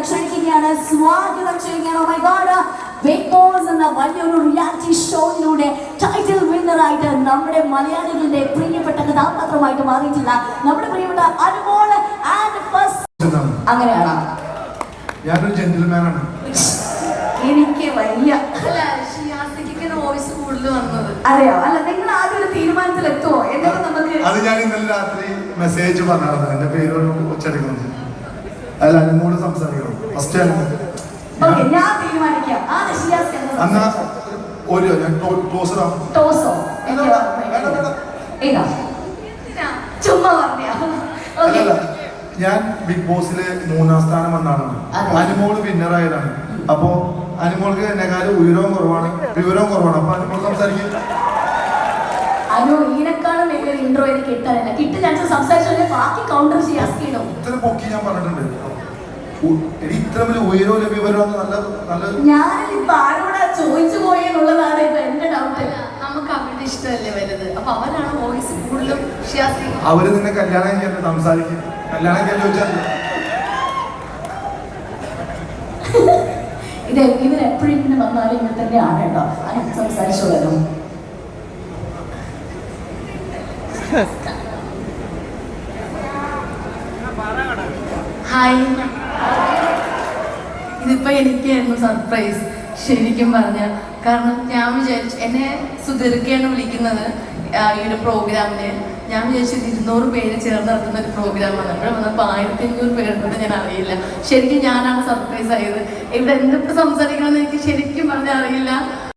ക്ഷണിക്കുകയാണ്, സ്വാഗതം ചെയ്യുകയാണ്. Oh my God, Bigg Boss എന്ന വലിയൊരു റിയാലിറ്റി ഷോയിലൂടെ ടൈറ്റിൽ വിന്നറായിട്ട് നമ്മുടെ മലയാളികളുടെ പ്രിയപ്പെട്ട കഥാപാത്രമായിട്ട് മാറിയിട്ടില്ല നമ്മുടെ പ്രിയപ്പെട്ട അനുമോൾ ആൻഡ് ഫസ്റ്റ്. അങ്ങനെയാണ്, ഞാനൊരു ജെന്റിൽമാനാണ്. എനിക്ക് വയ്യ. വോയിസ് കൂടുതൽ വന്നത് അറിയോ? അല്ല, നിങ്ങൾ ആദ്യം ഒരു തീരുമാനത്തിൽ എത്തുമോ? എന്നിട്ട് നമുക്ക് അത് ഞാൻ ഇന്നലെ രാത്രി മെസ്സേജ് പറഞ്ഞായിരുന്നു. എന്റെ പേരൊന്നും ഉച്ചരിക്കുന്നത് അല്ല, അനുമോട് സംസാരിക്കണം. ഫസ്റ്റ് ഞാൻ തീരുമാനിക്കാം. എന്നാ ഒരു ടോസറോ ടോസോ ചുമ്മാ അല്ലല്ല, ഞാൻ ബിഗ് ബോസില് 3-ാം സ്ഥാനം വന്നാണ്. അനുമോള് വിന്നറായതാണ്. അപ്പോ അനുമോൾക്ക് എന്നെക്കാളും ഉയരവും കുറവാണ്. അപ്പൊ അനുമോൾ സംസാരിക്കും. അനു, ഇതിനേക്കാളും വലിയൊരു ഇൻട്രോ എനിക്ക് കിട്ടാനില്ല. കിട്ടില്ല സംസാരിച്ചാൽ ബാക്കി കൗണ്ടർ ചെയ്യാൻ. ഇത്ര പൊക്കി ഞാൻ പറഞ്ഞിട്ടുണ്ട്. ഇത്ര വലിയ ഉയരവും വിവരവും നല്ല ഞാനിപ്പോ ആരോടാ ചോദിച്ചു പോയെന്നുള്ളതാണ് ഇപ്പൊ എന്റെ ഡൗട്ട്. നമുക്ക് അവരുടെ ഇഷ്ടമല്ലേ വരുന്നത്. അപ്പൊ അവരാണ് വോയിസ് കൂടുതലും. അവര് നിന്നെ കല്യാണം കഴിക്കാൻ സംസാരിക്കും. കല്യാണം കഴിക്കാൻ ചോദിച്ചാൽ ഇവരെപ്പോഴും ഇങ്ങനെ വന്നാലും ഇങ്ങനെ തന്നെയാണ് കേട്ടോ. അതിന് സംസാരിച്ചോളൂ. ഹായ്, ഇതിപ്പോ എനിക്കായിരുന്നു സർപ്രൈസ് ശരിക്കും പറഞ്ഞ. കാരണം ഞാൻ വിചാരിച്ചു എന്നെ സുധീർക്കാണ് വിളിക്കുന്നത് ഈ ഒരു പ്രോഗ്രാമിന്. ഞാൻ വിചാരിച്ചത് 200 പേര് ചേർന്ന് നടത്തുന്ന ഒരു പ്രോഗ്രാമാണ്. അവിടെ വന്നപ്പോൾ 1500 പേരുണ്ടെന്ന് ഞാൻ അറിയില്ല. ശരിക്കും ഞാനാണ് സർപ്രൈസ് ആയത്. ഇവിടെ എന്തൊക്കെ സംസാരിക്കണമെന്ന് എനിക്ക് ശരിക്കും പറഞ്ഞാൽ അറിയില്ല.